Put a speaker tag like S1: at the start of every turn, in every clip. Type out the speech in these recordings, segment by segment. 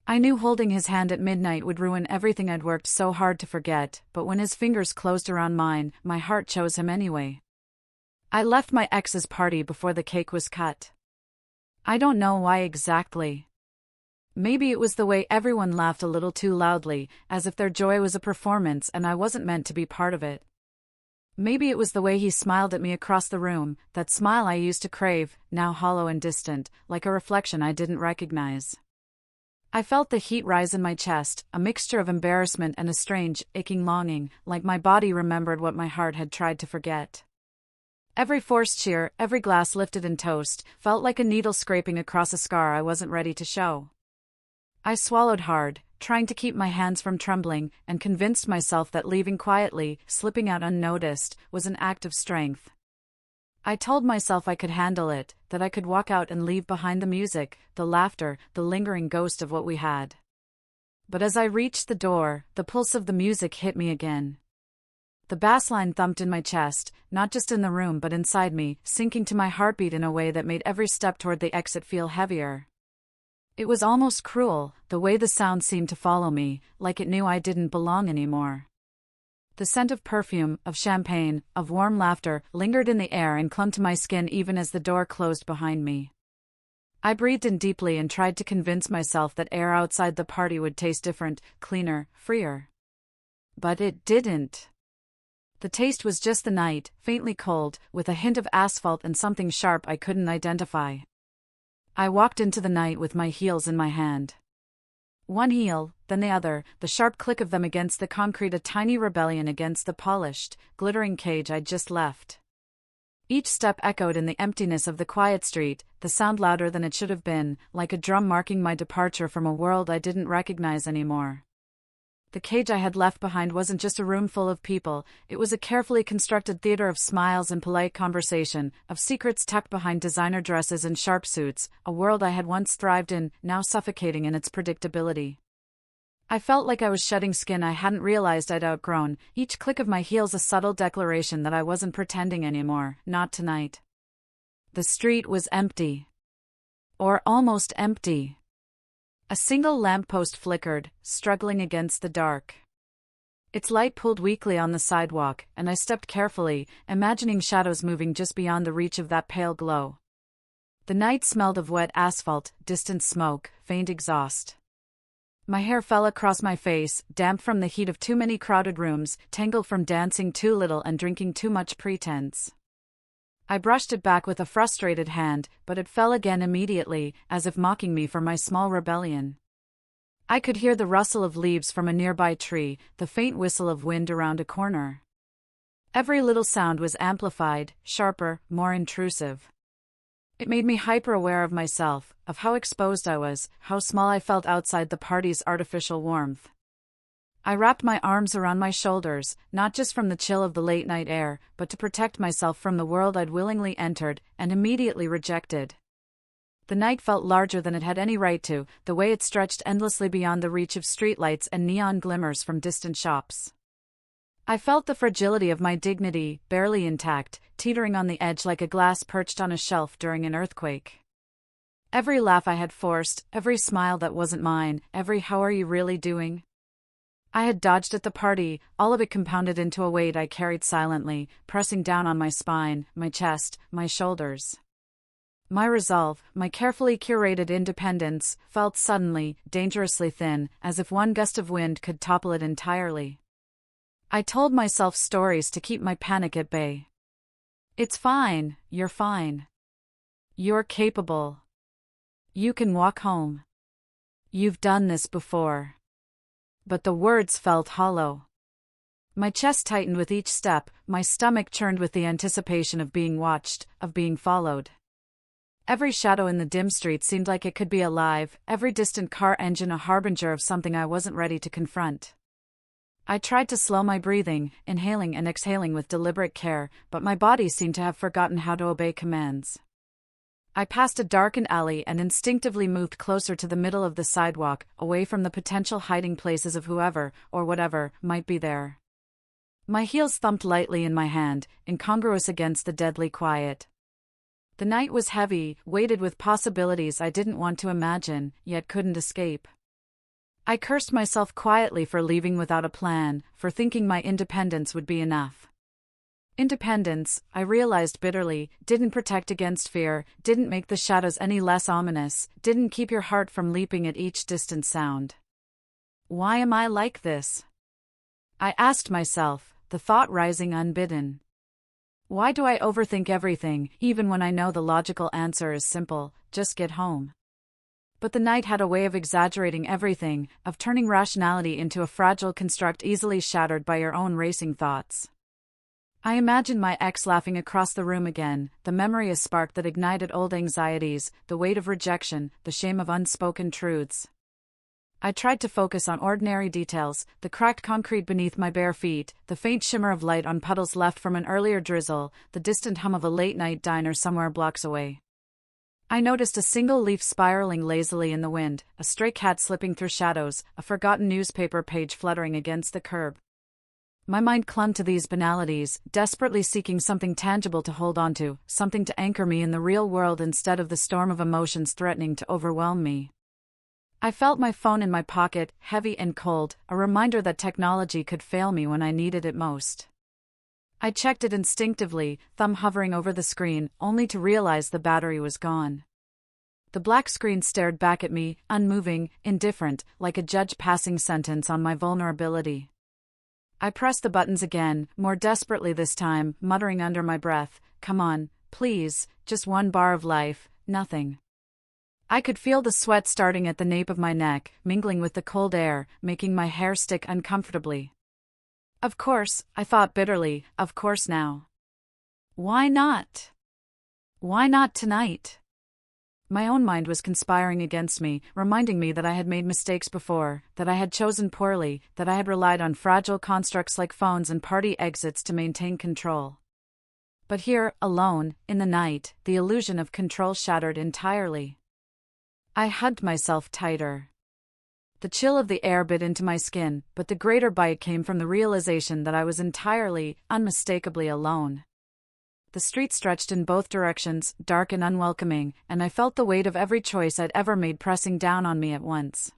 S1: I knew holding his hand at midnight would ruin everything I'd worked so hard to forget, but when his fingers closed around mine, my heart chose him anyway. I left my ex's party before the cake was cut. I don't know why exactly. Maybe it was the way everyone laughed a little too loudly, as if their joy was a performance and I wasn't meant to be part of it. Maybe it was the way he smiled at me across the room, that smile I used to crave, now hollow and distant, like a reflection I didn't recognize. I felt the heat rise in my chest, a mixture of embarrassment and a strange, aching longing, like my body remembered what my heart had tried to forget. Every forced cheer, every glass lifted in toast, felt like a needle scraping across a scar I wasn't ready to show. I swallowed hard, trying to keep my hands from trembling, and convinced myself that leaving quietly, slipping out unnoticed, was an act of strength. I told myself I could handle it, that I could walk out and leave behind the music, the laughter, the lingering ghost of what we had. But as I reached the door, the pulse of the music hit me again. The bass line thumped in my chest, not just in the room but inside me, sinking to my heartbeat in a way that made every step toward the exit feel heavier. It was almost cruel, the way the sound seemed to follow me, like it knew I didn't belong anymore. The scent of perfume, of champagne, of warm laughter, lingered in the air and clung to my skin even as the door closed behind me. I breathed in deeply and tried to convince myself that air outside the party would taste different, cleaner, freer. But it didn't. The taste was just the night, faintly cold, with a hint of asphalt and something sharp I couldn't identify. I walked into the night with my heels in my hand. One heel, then the other, the sharp click of them against the concrete, a tiny rebellion against the polished, glittering cage I'd just left. Each step echoed in the emptiness of the quiet street, the sound louder than it should have been, like a drum marking my departure from a world I didn't recognize anymore. The cage I had left behind wasn't just a room full of people, it was a carefully constructed theater of smiles and polite conversation, of secrets tucked behind designer dresses and sharp suits, a world I had once thrived in, now suffocating in its predictability. I felt like I was shedding skin I hadn't realized I'd outgrown, each click of my heels a subtle declaration that I wasn't pretending anymore, not tonight. The street was empty. Or almost empty. A single lamppost flickered, struggling against the dark. Its light pulled weakly on the sidewalk, and I stepped carefully, imagining shadows moving just beyond the reach of that pale glow. The night smelled of wet asphalt, distant smoke, faint exhaust. My hair fell across my face, damp from the heat of too many crowded rooms, tangled from dancing too little and drinking too much pretense. I brushed it back with a frustrated hand, but it fell again immediately, as if mocking me for my small rebellion. I could hear the rustle of leaves from a nearby tree, the faint whistle of wind around a corner. Every little sound was amplified, sharper, more intrusive. It made me hyper-aware of myself, of how exposed I was, how small I felt outside the party's artificial warmth. I wrapped my arms around my shoulders, not just from the chill of the late-night air, but to protect myself from the world I'd willingly entered, and immediately rejected. The night felt larger than it had any right to, the way it stretched endlessly beyond the reach of streetlights and neon glimmers from distant shops. I felt the fragility of my dignity, barely intact, teetering on the edge like a glass perched on a shelf during an earthquake. Every laugh I had forced, every smile that wasn't mine, every "how are you really doing?" I had dodged at the party, all of it compounded into a weight I carried silently, pressing down on my spine, my chest, my shoulders. My resolve, my carefully curated independence, felt suddenly, dangerously thin, as if one gust of wind could topple it entirely. I told myself stories to keep my panic at bay. It's fine, you're fine. You're capable. You can walk home. You've done this before. But the words felt hollow. My chest tightened with each step, my stomach churned with the anticipation of being watched, of being followed. Every shadow in the dim street seemed like it could be alive, every distant car engine a harbinger of something I wasn't ready to confront. I tried to slow my breathing, inhaling and exhaling with deliberate care, but my body seemed to have forgotten how to obey commands. I passed a darkened alley and instinctively moved closer to the middle of the sidewalk, away from the potential hiding places of whoever, or whatever, might be there. My heels thumped lightly in my hand, incongruous against the deadly quiet. The night was heavy, weighted with possibilities I didn't want to imagine, yet couldn't escape. I cursed myself quietly for leaving without a plan, for thinking my independence would be enough. Independence, I realized bitterly, didn't protect against fear, didn't make the shadows any less ominous, didn't keep your heart from leaping at each distant sound. Why am I like this? I asked myself, the thought rising unbidden. Why do I overthink everything, even when I know the logical answer is simple, just get home? But the night had a way of exaggerating everything, of turning rationality into a fragile construct easily shattered by your own racing thoughts. I imagined my ex laughing across the room again, the memory a spark that ignited old anxieties, the weight of rejection, the shame of unspoken truths. I tried to focus on ordinary details, the cracked concrete beneath my bare feet, the faint shimmer of light on puddles left from an earlier drizzle, the distant hum of a late-night diner somewhere blocks away. I noticed a single leaf spiraling lazily in the wind, a stray cat slipping through shadows, a forgotten newspaper page fluttering against the curb. My mind clung to these banalities, desperately seeking something tangible to hold onto, something to anchor me in the real world instead of the storm of emotions threatening to overwhelm me. I felt my phone in my pocket, heavy and cold, a reminder that technology could fail me when I needed it most. I checked it instinctively, thumb hovering over the screen, only to realize the battery was gone. The black screen stared back at me, unmoving, indifferent, like a judge passing sentence on my vulnerability. I pressed the buttons again, more desperately this time, muttering under my breath, "Come on, please, just one bar of life, nothing." I could feel the sweat starting at the nape of my neck, mingling with the cold air, making my hair stick uncomfortably. Of course, I thought bitterly, of course now. Why not? Why not tonight? My own mind was conspiring against me, reminding me that I had made mistakes before, that I had chosen poorly, that I had relied on fragile constructs like phones and party exits to maintain control. But here, alone, in the night, the illusion of control shattered entirely. I hugged myself tighter. The chill of the air bit into my skin, but the greater bite came from the realization that I was entirely, unmistakably alone. The street stretched in both directions, dark and unwelcoming, and I felt the weight of every choice I'd ever made pressing down on me at once.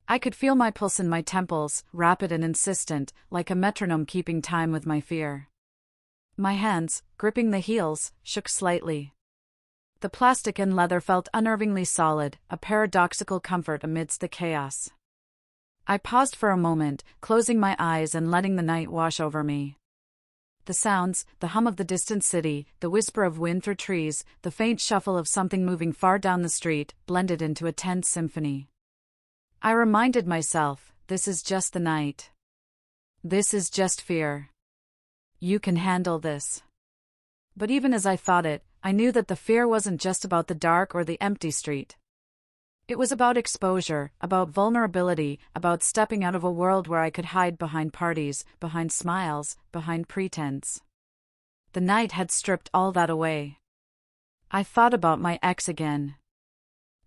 S1: I could feel my pulse in my temples, rapid and insistent, like a metronome keeping time with my fear. My hands, gripping the heels, shook slightly. The plastic and leather felt unnervingly solid, a paradoxical comfort amidst the chaos. I paused for a moment, closing my eyes and letting the night wash over me. The sounds, the hum of the distant city, the whisper of wind through trees, the faint shuffle of something moving far down the street, blended into a tense symphony. I reminded myself, this is just the night. This is just fear. You can handle this. But even as I thought it, I knew that the fear wasn't just about the dark or the empty street. It was about exposure, about vulnerability, about stepping out of a world where I could hide behind parties, behind smiles, behind pretense. The night had stripped all that away. I thought about my ex again.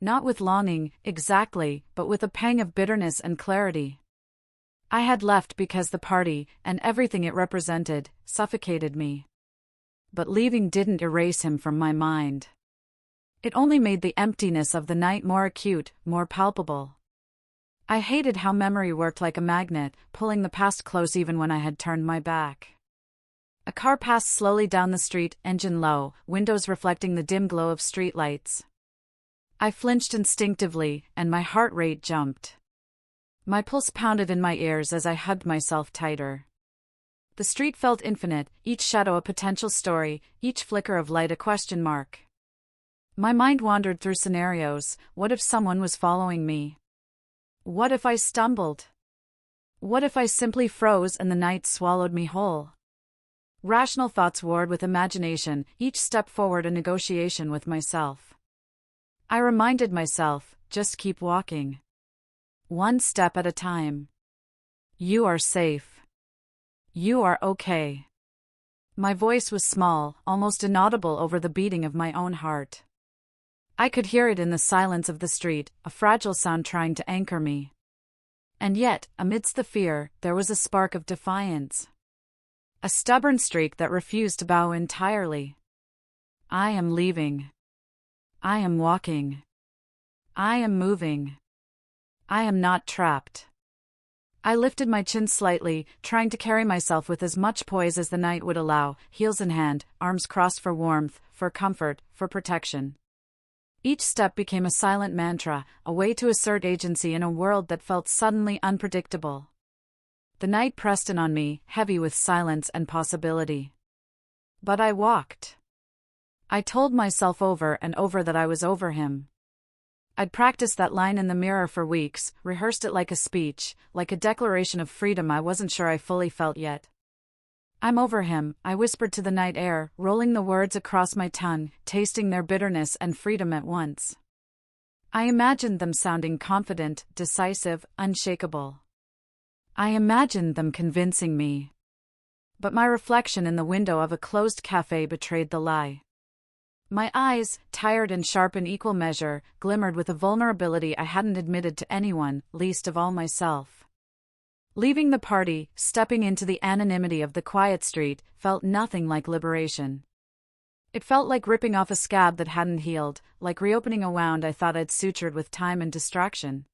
S1: Not with longing, exactly, but with a pang of bitterness and clarity. I had left because the party, and everything it represented, suffocated me. But leaving didn't erase him from my mind. It only made the emptiness of the night more acute, more palpable. I hated how memory worked like a magnet, pulling the past close even when I had turned my back. A car passed slowly down the street, engine low, windows reflecting the dim glow of streetlights. I flinched instinctively, and my heart rate jumped. My pulse pounded in my ears as I hugged myself tighter. The street felt infinite, each shadow a potential story, each flicker of light a question mark. My mind wandered through scenarios. What if someone was following me? What if I stumbled? What if I simply froze and the night swallowed me whole? Rational thoughts warred with imagination, each step forward a negotiation with myself. I reminded myself, just keep walking. One step at a time. You are safe. You are okay. My voice was small, almost inaudible over the beating of my own heart. I could hear it in the silence of the street, a fragile sound trying to anchor me. And yet, amidst the fear, there was a spark of defiance. A stubborn streak that refused to bow entirely. I am leaving. I am walking. I am moving. I am not trapped. I lifted my chin slightly, trying to carry myself with as much poise as the night would allow, heels in hand, arms crossed for warmth, for comfort, for protection. Each step became a silent mantra, a way to assert agency in a world that felt suddenly unpredictable. The night pressed in on me, heavy with silence and possibility. But I walked. I told myself over and over that I was over him. I'd practiced that line in the mirror for weeks, rehearsed it like a speech, like a declaration of freedom I wasn't sure I fully felt yet. I'm over him, I whispered to the night air, rolling the words across my tongue, tasting their bitterness and freedom at once. I imagined them sounding confident, decisive, unshakable. I imagined them convincing me. But my reflection in the window of a closed cafe betrayed the lie. My eyes, tired and sharp in equal measure, glimmered with a vulnerability I hadn't admitted to anyone, least of all myself. Leaving the party, stepping into the anonymity of the quiet street, felt nothing like liberation. It felt like ripping off a scab that hadn't healed, like reopening a wound I thought I'd sutured with time and distraction.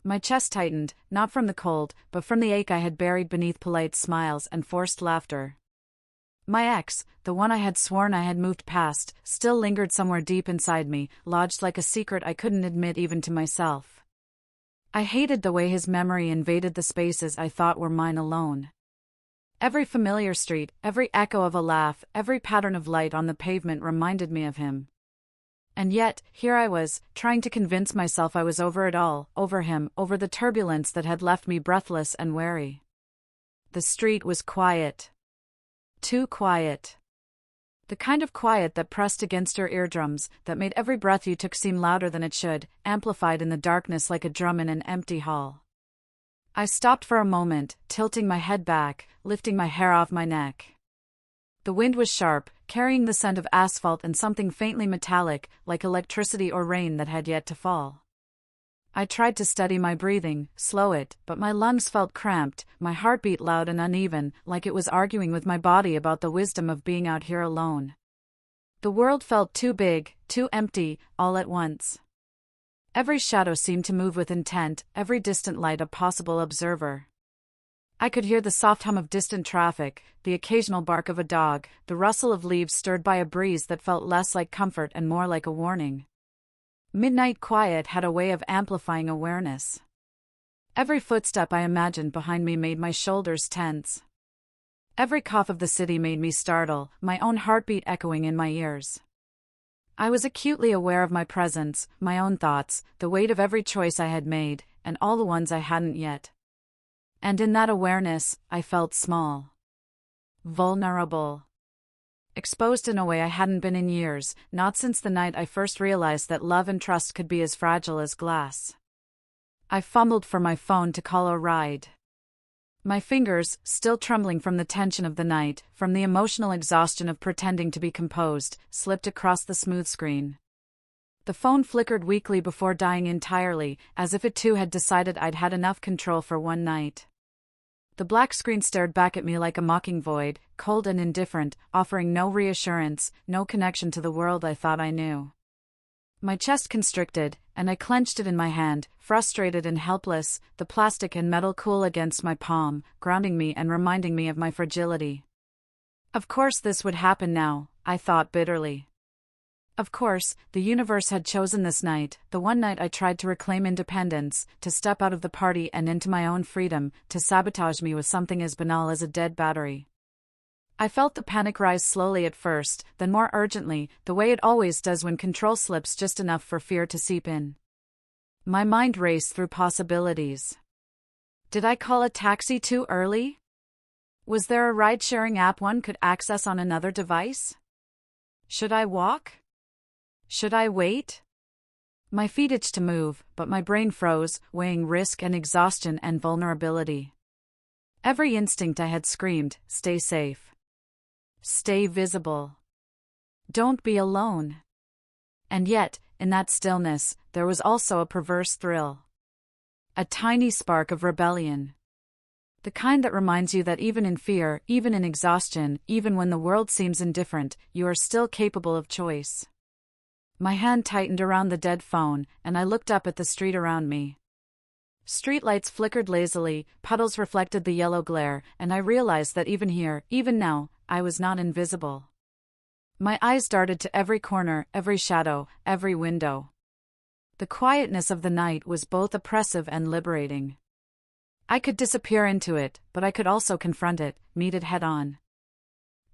S1: My chest tightened, not from the cold, but from the ache I had buried beneath polite smiles and forced laughter. My ex, the one I had sworn I had moved past, still lingered somewhere deep inside me, lodged like a secret I couldn't admit even to myself. I hated the way his memory invaded the spaces I thought were mine alone. Every familiar street, every echo of a laugh, every pattern of light on the pavement reminded me of him. And yet, here I was, trying to convince myself I was over it all, over him, over the turbulence that had left me breathless and wary. The street was quiet. Too quiet. The kind of quiet that pressed against your eardrums, that made every breath you took seem louder than it should, amplified in the darkness like a drum in an empty hall. I stopped for a moment, tilting my head back, lifting my hair off my neck. The wind was sharp, carrying the scent of asphalt and something faintly metallic, like electricity or rain that had yet to fall. I tried to steady my breathing, slow it, but my lungs felt cramped, my heart beat loud and uneven, like it was arguing with my body about the wisdom of being out here alone. The world felt too big, too empty, all at once. Every shadow seemed to move with intent, every distant light a possible observer. I could hear the soft hum of distant traffic, the occasional bark of a dog, the rustle of leaves stirred by a breeze that felt less like comfort and more like a warning. Midnight quiet had a way of amplifying awareness. Every footstep I imagined behind me made my shoulders tense. Every cough of the city made me startle, my own heartbeat echoing in my ears. I was acutely aware of my presence, my own thoughts, the weight of every choice I had made, and all the ones I hadn't yet. And in that awareness, I felt small. Vulnerable. Exposed in a way I hadn't been in years, not since the night I first realized that love and trust could be as fragile as glass. I fumbled for my phone to call a ride. My fingers, still trembling from the tension of the night, from the emotional exhaustion of pretending to be composed, slipped across the smooth screen. The phone flickered weakly before dying entirely, as if it too had decided I'd had enough control for one night. The black screen stared back at me like a mocking void, cold and indifferent, offering no reassurance, no connection to the world I thought I knew. My chest constricted, and I clenched it in my hand, frustrated and helpless, the plastic and metal cool against my palm, grounding me and reminding me of my fragility. Of course this would happen now, I thought bitterly. Of course, the universe had chosen this night, the one night I tried to reclaim independence, to step out of the party and into my own freedom, to sabotage me with something as banal as a dead battery. I felt the panic rise slowly at first, then more urgently, the way it always does when control slips just enough for fear to seep in. My mind raced through possibilities. Did I call a taxi too early? Was there a ride-sharing app one could access on another device? Should I walk? Should I wait? My feet itched to move, but my brain froze, weighing risk and exhaustion and vulnerability. Every instinct I had screamed, stay safe. Stay visible. Don't be alone. And yet, in that stillness, there was also a perverse thrill. A tiny spark of rebellion. The kind that reminds you that even in fear, even in exhaustion, even when the world seems indifferent, you are still capable of choice. My hand tightened around the dead phone, and I looked up at the street around me. Streetlights flickered lazily, puddles reflected the yellow glare, and I realized that even here, even now, I was not invisible. My eyes darted to every corner, every shadow, every window. The quietness of the night was both oppressive and liberating. I could disappear into it, but I could also confront it, meet it head-on.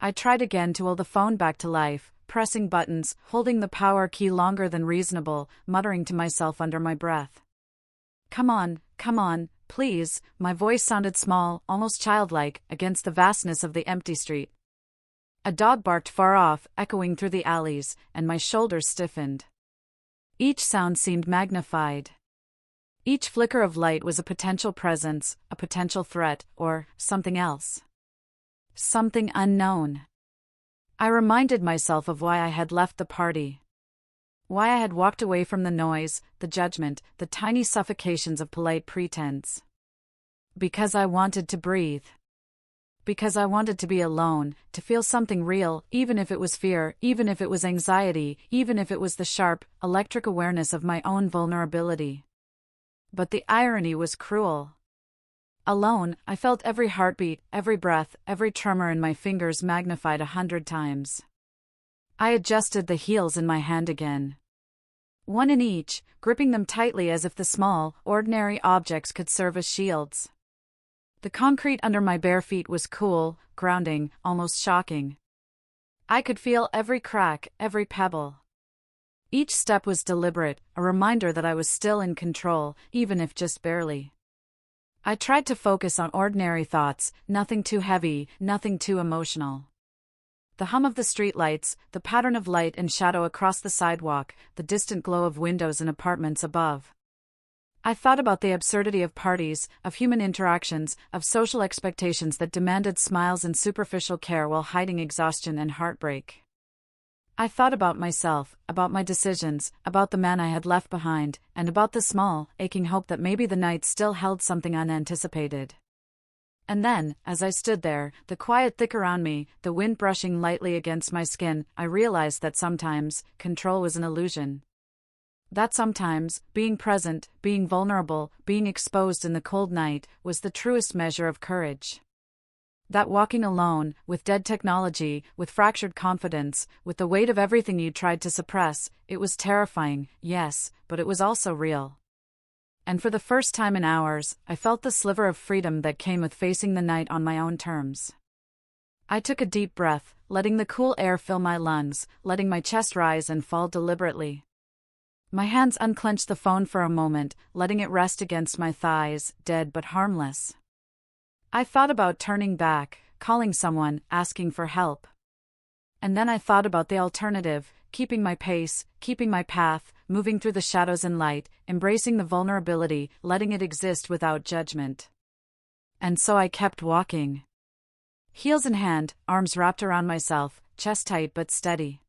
S1: I tried again to will the phone back to life, pressing buttons, holding the power key longer than reasonable, muttering to myself under my breath. Come on, please." My voice sounded small, almost childlike, against the vastness of the empty street. A dog barked far off, echoing through the alleys, and my shoulders stiffened. Each sound seemed magnified. Each flicker of light was a potential presence, a potential threat, or something else. Something unknown. I reminded myself of why I had left the party. Why I had walked away from the noise, the judgment, the tiny suffocations of polite pretense. Because I wanted to breathe. Because I wanted to be alone, to feel something real, even if it was fear, even if it was anxiety, even if it was the sharp, electric awareness of my own vulnerability. But the irony was cruel. Alone, I felt every heartbeat, every breath, every tremor in my fingers magnified 100 times. I adjusted the heels in my hand again. One in each, gripping them tightly as if the small, ordinary objects could serve as shields. The concrete under my bare feet was cool, grounding, almost shocking. I could feel every crack, every pebble. Each step was deliberate, a reminder that I was still in control, even if just barely. I tried to focus on ordinary thoughts, nothing too heavy, nothing too emotional. The hum of the streetlights, the pattern of light and shadow across the sidewalk, the distant glow of windows in apartments above. I thought about the absurdity of parties, of human interactions, of social expectations that demanded smiles and superficial care while hiding exhaustion and heartbreak. I thought about myself, about my decisions, about the man I had left behind, and about the small, aching hope that maybe the night still held something unanticipated. And then, as I stood there, the quiet thick around me, the wind brushing lightly against my skin, I realized that sometimes, control was an illusion. That sometimes, being present, being vulnerable, being exposed in the cold night, was the truest measure of courage. That walking alone, with dead technology, with fractured confidence, with the weight of everything you tried to suppress, it was terrifying, yes, but it was also real. And for the first time in hours, I felt the sliver of freedom that came with facing the night on my own terms. I took a deep breath, letting the cool air fill my lungs, letting my chest rise and fall deliberately. My hands unclenched the phone for a moment, letting it rest against my thighs, dead but harmless. I thought about turning back, calling someone, asking for help. And then I thought about the alternative, keeping my pace, keeping my path, moving through the shadows and light, embracing the vulnerability, letting it exist without judgment. And so I kept walking. Heels in hand, arms wrapped around myself, chest tight but steady.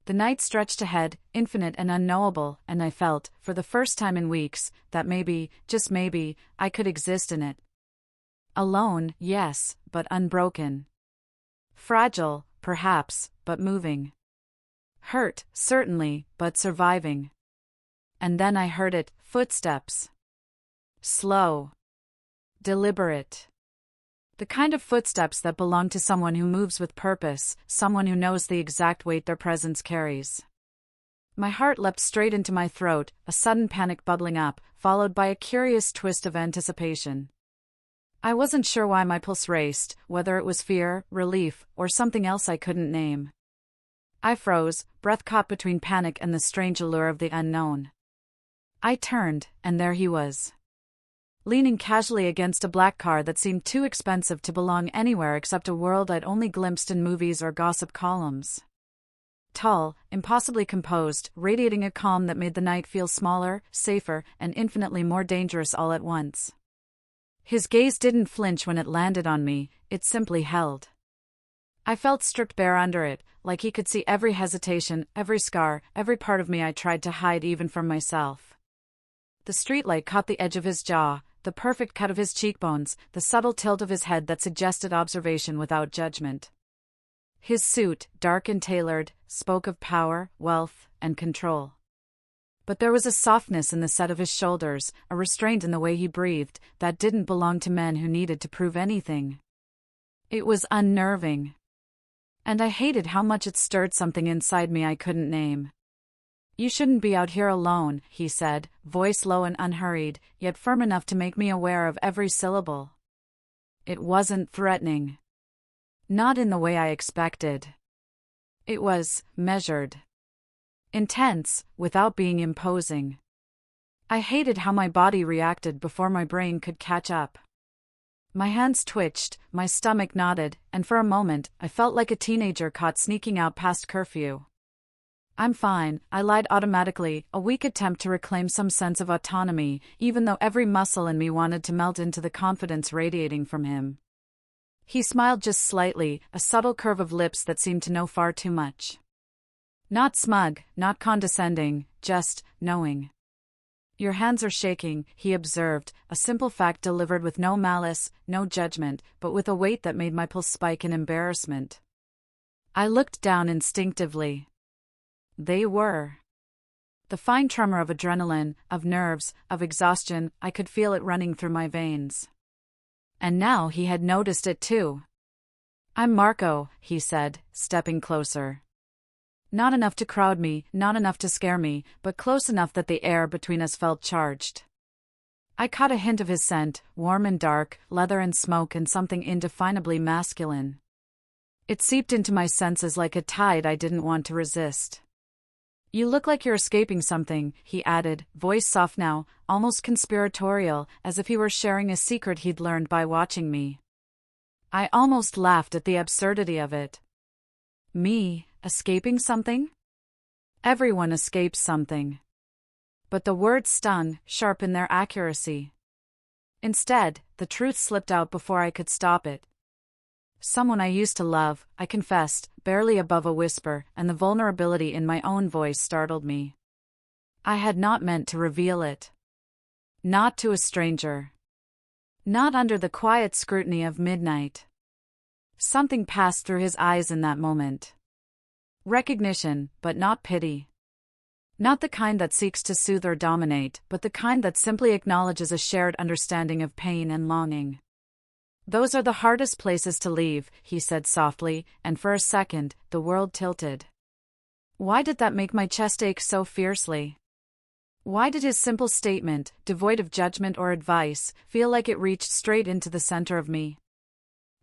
S1: The night stretched ahead, infinite and unknowable, and I felt, for the first time in weeks, that maybe, just maybe, I could exist in it. Alone, yes, but unbroken. Fragile, perhaps, but moving. Hurt, certainly, but surviving. And then I heard it, footsteps. Slow. Deliberate. The kind of footsteps that belong to someone who moves with purpose, someone who knows the exact weight their presence carries. My heart leapt straight into my throat, a sudden panic bubbling up, followed by a curious twist of anticipation. I wasn't sure why my pulse raced, whether it was fear, relief, or something else I couldn't name. I froze, breath caught between panic and the strange allure of the unknown. I turned, and there he was. Leaning casually against a black car that seemed too expensive to belong anywhere except a world I'd only glimpsed in movies or gossip columns. Tall, impossibly composed, radiating a calm that made the night feel smaller, safer, and infinitely more dangerous all at once. His gaze didn't flinch when it landed on me, it simply held. I felt stripped bare under it, like he could see every hesitation, every scar, every part of me I tried to hide even from myself. The streetlight caught the edge of his jaw, the perfect cut of his cheekbones, the subtle tilt of his head that suggested observation without judgment. His suit, dark and tailored, spoke of power, wealth, and control. But there was a softness in the set of his shoulders, a restraint in the way he breathed, that didn't belong to men who needed to prove anything. It was unnerving. And I hated how much it stirred something inside me I couldn't name. "You shouldn't be out here alone," he said, voice low and unhurried, yet firm enough to make me aware of every syllable. It wasn't threatening. Not in the way I expected. It was measured. Intense, without being imposing. I hated how my body reacted before my brain could catch up. My hands twitched, my stomach knotted, and for a moment, I felt like a teenager caught sneaking out past curfew. "I'm fine," I lied automatically, a weak attempt to reclaim some sense of autonomy, even though every muscle in me wanted to melt into the confidence radiating from him. He smiled just slightly, a subtle curve of lips that seemed to know far too much. Not smug, not condescending, just knowing. "Your hands are shaking," he observed, a simple fact delivered with no malice, no judgment, but with a weight that made my pulse spike in embarrassment. I looked down instinctively. They were. The fine tremor of adrenaline, of nerves, of exhaustion, I could feel it running through my veins. And now he had noticed it too. "I'm Marco," he said, stepping closer. Not enough to crowd me, not enough to scare me, but close enough that the air between us felt charged. I caught a hint of his scent, warm and dark, leather and smoke and something indefinably masculine. It seeped into my senses like a tide I didn't want to resist. "You look like you're escaping something," he added, voice soft now, almost conspiratorial, as if he were sharing a secret he'd learned by watching me. I almost laughed at the absurdity of it. Me? Escaping something? Everyone escapes something. But the words stung, sharp in their accuracy. Instead, the truth slipped out before I could stop it. "Someone I used to love," I confessed, barely above a whisper, and the vulnerability in my own voice startled me. I had not meant to reveal it. Not to a stranger. Not under the quiet scrutiny of midnight. Something passed through his eyes in that moment. Recognition, but not pity. Not the kind that seeks to soothe or dominate, but the kind that simply acknowledges a shared understanding of pain and longing. "Those are the hardest places to leave," he said softly, and for a second, the world tilted. Why did that make my chest ache so fiercely? Why did his simple statement, devoid of judgment or advice, feel like it reached straight into the center of me?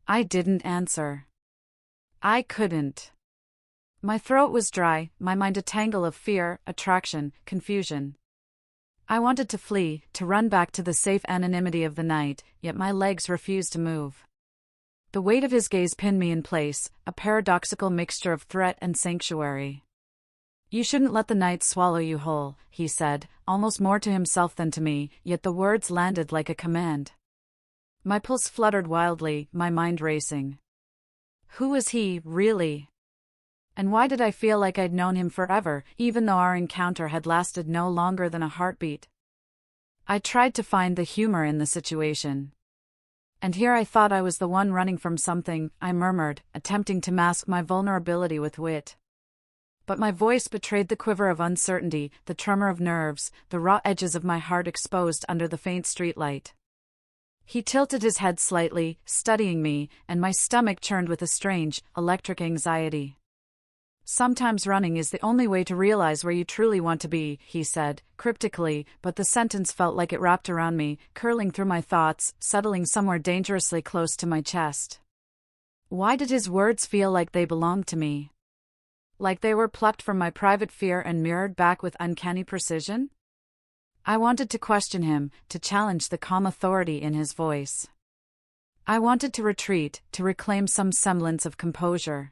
S1: I didn't answer. I couldn't. My throat was dry, my mind a tangle of fear, attraction, confusion. I wanted to flee, to run back to the safe anonymity of the night, yet my legs refused to move. The weight of his gaze pinned me in place, a paradoxical mixture of threat and sanctuary. "You shouldn't let the night swallow you whole," he said, almost more to himself than to me, yet the words landed like a command. My pulse fluttered wildly, my mind racing. Who was he, really? And why did I feel like I'd known him forever, even though our encounter had lasted no longer than a heartbeat? I tried to find the humor in the situation. "And here I thought I was the one running from something," I murmured, attempting to mask my vulnerability with wit. But my voice betrayed the quiver of uncertainty, the tremor of nerves, the raw edges of my heart exposed under the faint streetlight. He tilted his head slightly, studying me, and my stomach churned with a strange, electric anxiety. "Sometimes running is the only way to realize where you truly want to be," he said, cryptically, but the sentence felt like it wrapped around me, curling through my thoughts, settling somewhere dangerously close to my chest. Why did his words feel like they belonged to me? Like they were plucked from my private fear and mirrored back with uncanny precision? I wanted to question him, to challenge the calm authority in his voice. I wanted to retreat, to reclaim some semblance of composure.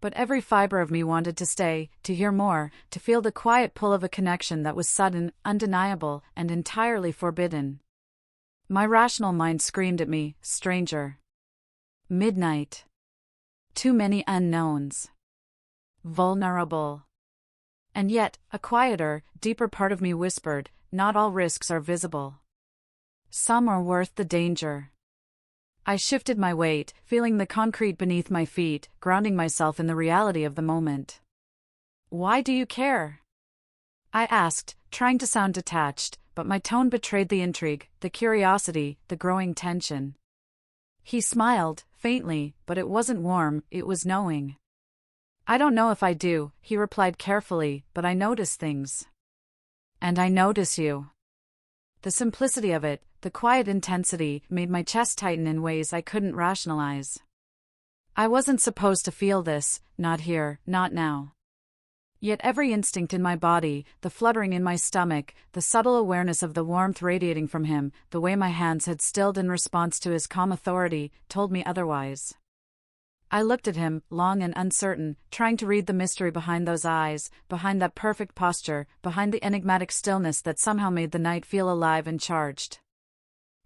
S1: But every fiber of me wanted to stay, to hear more, to feel the quiet pull of a connection that was sudden, undeniable, and entirely forbidden. My rational mind screamed at me, stranger. Midnight. Too many unknowns. Vulnerable. And yet, a quieter, deeper part of me whispered, not all risks are visible. Some are worth the danger. I shifted my weight, feeling the concrete beneath my feet, grounding myself in the reality of the moment. "Why do you care?" I asked, trying to sound detached, but my tone betrayed the intrigue, the curiosity, the growing tension. He smiled, faintly, but it wasn't warm, it was knowing. I don't know if I do, he replied carefully, but I notice things. And I notice you. The simplicity of it, the quiet intensity, made my chest tighten in ways I couldn't rationalize. I wasn't supposed to feel this, not here, not now. Yet every instinct in my body, the fluttering in my stomach, the subtle awareness of the warmth radiating from him, the way my hands had stilled in response to his calm authority, told me otherwise. I looked at him, long and uncertain, trying to read the mystery behind those eyes, behind that perfect posture, behind the enigmatic stillness that somehow made the night feel alive and charged.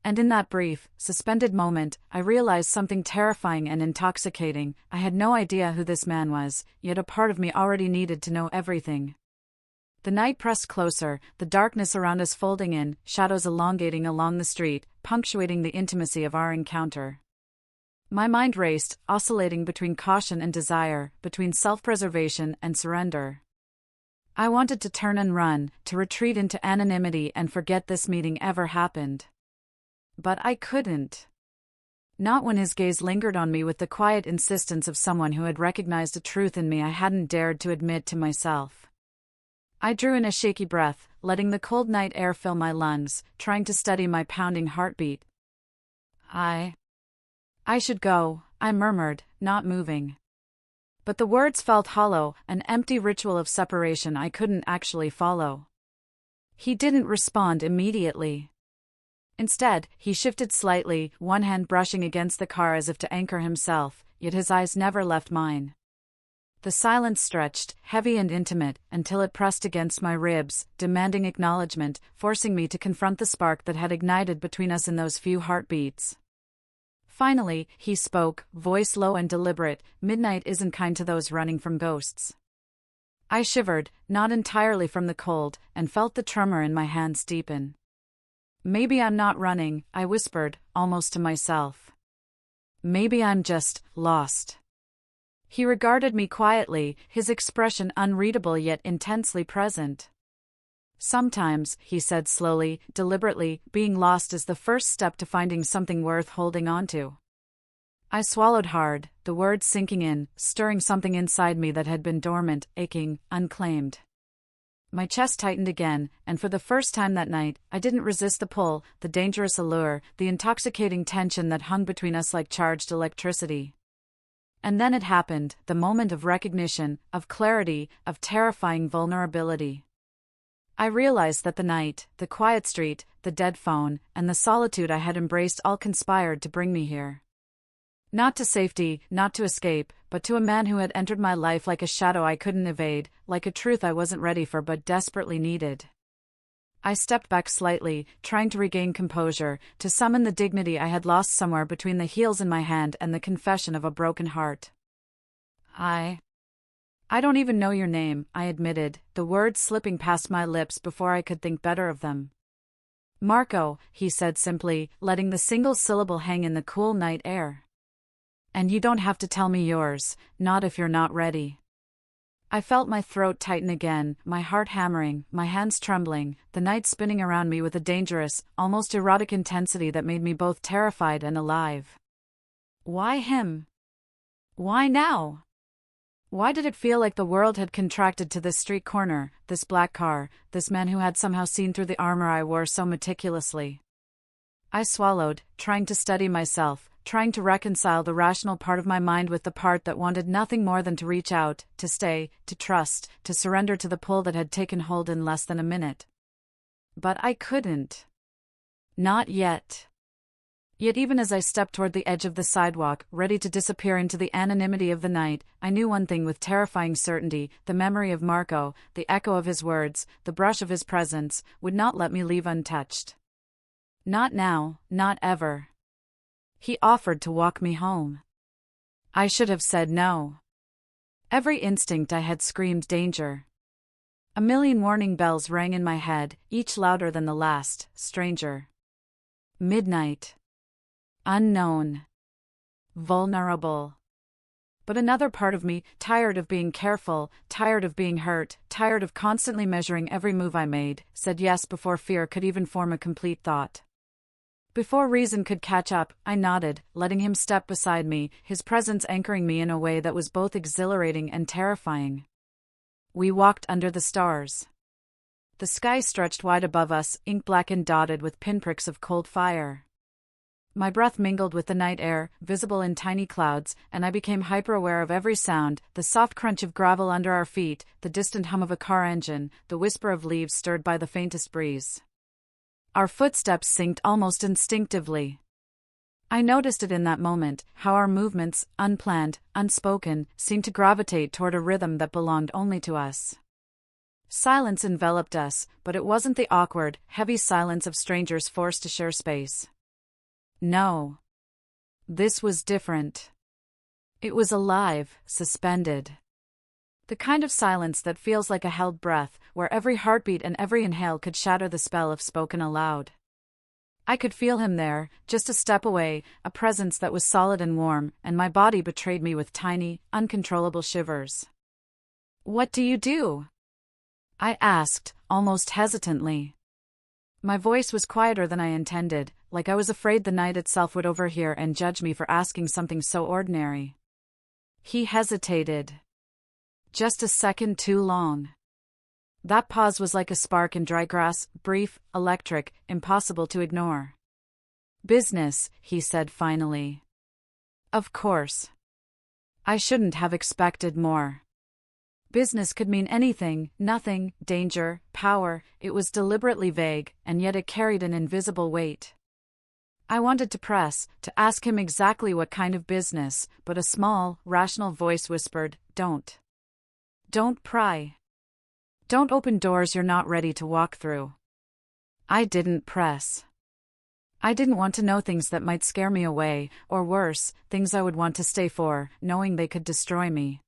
S1: And in that brief, suspended moment, I realized something terrifying and intoxicating. I had no idea who this man was, yet a part of me already needed to know everything. The night pressed closer, the darkness around us folding in, shadows elongating along the street, punctuating the intimacy of our encounter. My mind raced, oscillating between caution and desire, between self-preservation and surrender. I wanted to turn and run, to retreat into anonymity and forget this meeting ever happened. But I couldn't. Not when his gaze lingered on me with the quiet insistence of someone who had recognized a truth in me I hadn't dared to admit to myself. I drew in a shaky breath, letting the cold night air fill my lungs, trying to steady my pounding heartbeat. I should go, I murmured, not moving. But the words felt hollow, an empty ritual of separation I couldn't actually follow. He didn't respond immediately. Instead, he shifted slightly, one hand brushing against the car as if to anchor himself, yet his eyes never left mine. The silence stretched, heavy and intimate, until it pressed against my ribs, demanding acknowledgement, forcing me to confront the spark that had ignited between us in those few heartbeats. Finally, he spoke, voice low and deliberate. "Midnight isn't kind to those running from ghosts." I shivered, not entirely from the cold, and felt the tremor in my hands deepen. "Maybe I'm not running," I whispered, almost to myself. "Maybe I'm just lost." He regarded me quietly, his expression unreadable yet intensely present. "Sometimes," he said slowly, deliberately, "being lost is the first step to finding something worth holding on to." I swallowed hard, the words sinking in, stirring something inside me that had been dormant, aching, unclaimed. My chest tightened again, and for the first time that night, I didn't resist the pull, the dangerous allure, the intoxicating tension that hung between us like charged electricity. And then it happened, the moment of recognition, of clarity, of terrifying vulnerability. I realized that the night, the quiet street, the dead phone, and the solitude I had embraced all conspired to bring me here. Not to safety, not to escape, but to a man who had entered my life like a shadow I couldn't evade, like a truth I wasn't ready for but desperately needed. I stepped back slightly, trying to regain composure, to summon the dignity I had lost somewhere between the heels in my hand and the confession of a broken heart. I don't even know your name," I admitted, the words slipping past my lips before I could think better of them. "Marco," he said simply, letting the single syllable hang in the cool night air. "And you don't have to tell me yours, not if you're not ready." I felt my throat tighten again, my heart hammering, my hands trembling, the night spinning around me with a dangerous, almost erotic intensity that made me both terrified and alive. Why him? Why now? Why did it feel like the world had contracted to this street corner, this black car, this man who had somehow seen through the armor I wore so meticulously? I swallowed, trying to steady myself, trying to reconcile the rational part of my mind with the part that wanted nothing more than to reach out, to stay, to trust, to surrender to the pull that had taken hold in less than a minute. But I couldn't. Not yet. Yet even as I stepped toward the edge of the sidewalk, ready to disappear into the anonymity of the night, I knew one thing with terrifying certainty: the memory of Marco, the echo of his words, the brush of his presence, would not let me leave untouched. Not now, not ever. He offered to walk me home. I should have said no. Every instinct I had screamed danger. A million warning bells rang in my head, each louder than the last. Stranger. Midnight. Unknown. Vulnerable. But another part of me, tired of being careful, tired of being hurt, tired of constantly measuring every move I made, said yes before fear could even form a complete thought. Before reason could catch up, I nodded, letting him step beside me, his presence anchoring me in a way that was both exhilarating and terrifying. We walked under the stars. The sky stretched wide above us, ink-black and dotted with pinpricks of cold fire. My breath mingled with the night air, visible in tiny clouds, and I became hyper-aware of every sound, the soft crunch of gravel under our feet, the distant hum of a car engine, the whisper of leaves stirred by the faintest breeze. Our footsteps synced almost instinctively. I noticed it in that moment, how our movements, unplanned, unspoken, seemed to gravitate toward a rhythm that belonged only to us. Silence enveloped us, but it wasn't the awkward, heavy silence of strangers forced to share space. No. This was different. It was alive, suspended. The kind of silence that feels like a held breath, where every heartbeat and every inhale could shatter the spell if spoken aloud. I could feel him there, just a step away, a presence that was solid and warm, and my body betrayed me with tiny, uncontrollable shivers. "What do you do?" I asked, almost hesitantly. My voice was quieter than I intended, like I was afraid the night itself would overhear and judge me for asking something so ordinary. He hesitated. Just a second too long. That pause was like a spark in dry grass, brief, electric, impossible to ignore. "Business," he said finally. Of course. I shouldn't have expected more. Business could mean anything, nothing, danger, power. It was deliberately vague, and yet it carried an invisible weight. I wanted to press, to ask him exactly what kind of business, but a small, rational voice whispered, "Don't. Don't pry. Don't open doors you're not ready to walk through." I didn't press. I didn't want to know things that might scare me away, or worse, things I would want to stay for, knowing they could destroy me.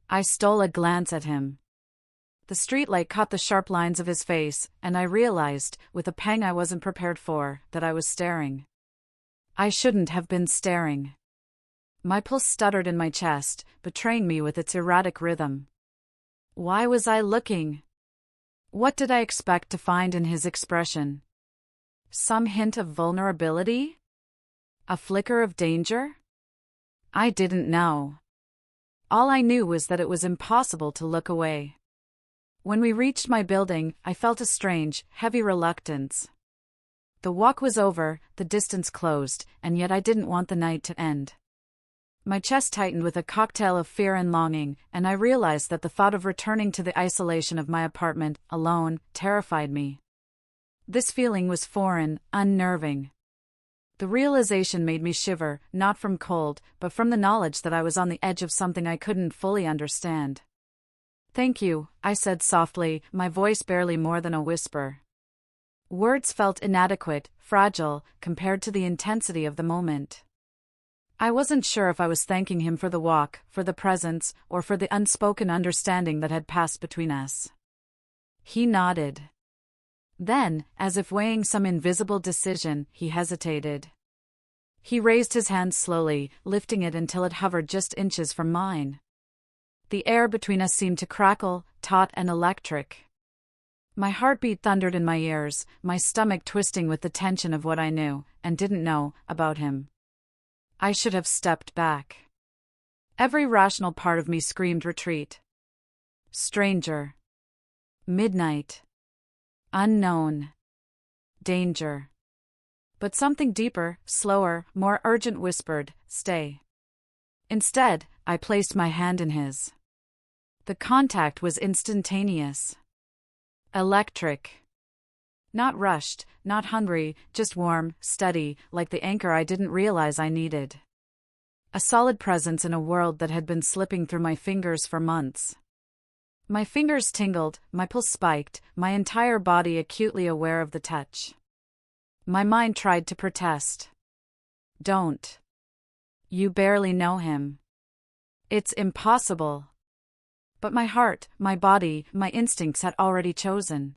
S1: I stole a glance at him. The streetlight caught the sharp lines of his face, and I realized, with a pang I wasn't prepared for, that I was staring. I shouldn't have been staring. My pulse stuttered in my chest, betraying me with its erratic rhythm. Why was I looking? What did I expect to find in his expression? Some hint of vulnerability? A flicker of danger? I didn't know. All I knew was that it was impossible to look away. When we reached my building, I felt a strange, heavy reluctance. The walk was over, the distance closed, and yet I didn't want the night to end. My chest tightened with a cocktail of fear and longing, and I realized that the thought of returning to the isolation of my apartment, alone, terrified me. This feeling was foreign, unnerving. The realization made me shiver, not from cold, but from the knowledge that I was on the edge of something I couldn't fully understand. "Thank you," I said softly, my voice barely more than a whisper. Words felt inadequate, fragile, compared to the intensity of the moment. I wasn't sure if I was thanking him for the walk, for the presence, or for the unspoken understanding that had passed between us. He nodded. Then, as if weighing some invisible decision, he hesitated. He raised his hand slowly, lifting it until it hovered just inches from mine. The air between us seemed to crackle, taut and electric. My heartbeat thundered in my ears, my stomach twisting with the tension of what I knew, and didn't know, about him. I should have stepped back. Every rational part of me screamed retreat. Stranger. Midnight. Unknown. Danger. But something deeper, slower, more urgent whispered, "Stay." Instead, I placed my hand in his. The contact was instantaneous. Electric. Not rushed, not hungry, just warm, steady, like the anchor I didn't realize I needed. A solid presence in a world that had been slipping through my fingers for months. My fingers tingled, my pulse spiked, my entire body acutely aware of the touch. My mind tried to protest. "Don't. You barely know him. It's impossible." But my heart, my body, my instincts had already chosen.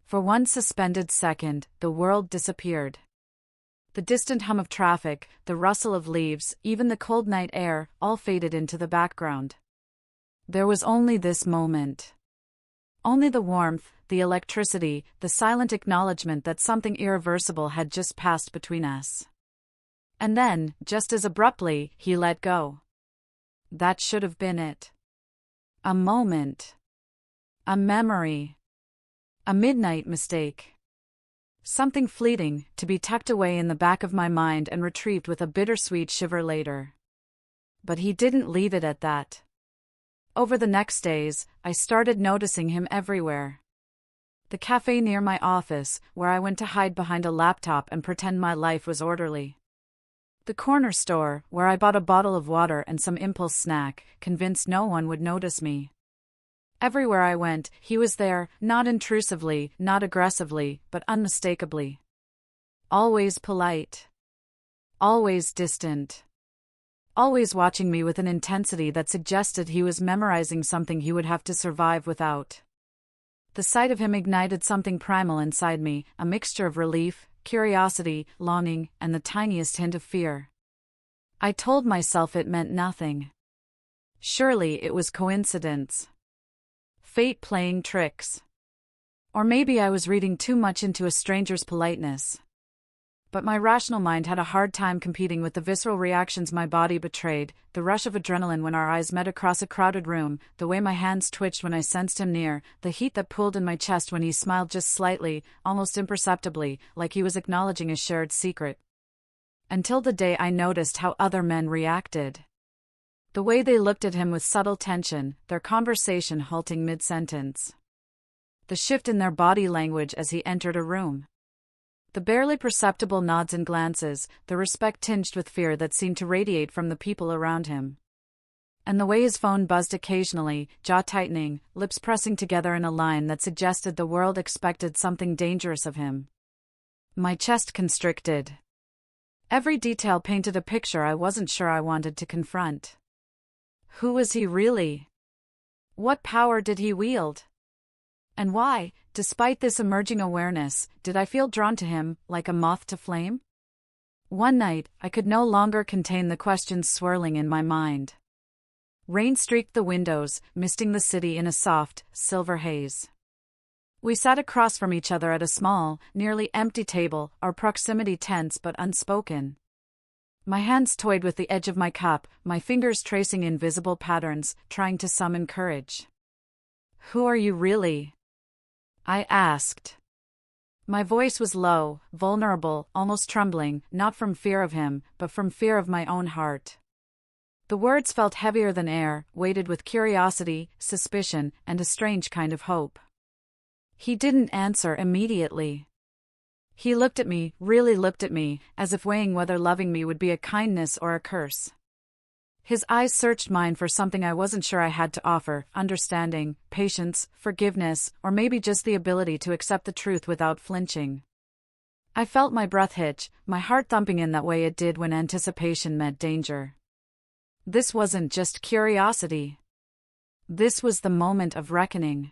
S1: For one suspended second, the world disappeared. The distant hum of traffic, the rustle of leaves, even the cold night air, all faded into the background. There was only this moment. Only the warmth, the electricity, the silent acknowledgement that something irreversible had just passed between us. And then, just as abruptly, he let go. That should have been it. A moment. A memory. A midnight mistake. Something fleeting, to be tucked away in the back of my mind and retrieved with a bittersweet shiver later. But he didn't leave it at that. Over the next days, I started noticing him everywhere. The cafe near my office, where I went to hide behind a laptop and pretend my life was orderly. The corner store, where I bought a bottle of water and some impulse snack, convinced no one would notice me. Everywhere I went, he was there, not intrusively, not aggressively, but unmistakably. Always polite. Always distant. Always watching me with an intensity that suggested he was memorizing something he would have to survive without. The sight of him ignited something primal inside me, a mixture of relief, curiosity, longing, and the tiniest hint of fear. I told myself it meant nothing. Surely it was coincidence. Fate playing tricks. Or maybe I was reading too much into a stranger's politeness. But my rational mind had a hard time competing with the visceral reactions my body betrayed, the rush of adrenaline when our eyes met across a crowded room, the way my hands twitched when I sensed him near, the heat that pooled in my chest when he smiled just slightly, almost imperceptibly, like he was acknowledging a shared secret. Until the day I noticed how other men reacted. The way they looked at him with subtle tension, their conversation halting mid-sentence. The shift in their body language as he entered a room. The barely perceptible nods and glances, the respect tinged with fear that seemed to radiate from the people around him. And the way his phone buzzed occasionally, jaw tightening, lips pressing together in a line that suggested the world expected something dangerous of him. My chest constricted. Every detail painted a picture I wasn't sure I wanted to confront. Who was he really? What power did he wield? And why, despite this emerging awareness, did I feel drawn to him, like a moth to flame? One night, I could no longer contain the questions swirling in my mind. Rain streaked the windows, misting the city in a soft, silver haze. We sat across from each other at a small, nearly empty table, our proximity tense but unspoken. My hands toyed with the edge of my cup, my fingers tracing invisible patterns, trying to summon courage. Who are you really? I asked. My voice was low, vulnerable, almost trembling, not from fear of him, but from fear of my own heart. The words felt heavier than air, weighted with curiosity, suspicion, and a strange kind of hope. He didn't answer immediately. He looked at me, really looked at me, as if weighing whether loving me would be a kindness or a curse. His eyes searched mine for something I wasn't sure I had to offer, understanding, patience, forgiveness, or maybe just the ability to accept the truth without flinching. I felt my breath hitch, my heart thumping in that way it did when anticipation met danger. This wasn't just curiosity. This was the moment of reckoning.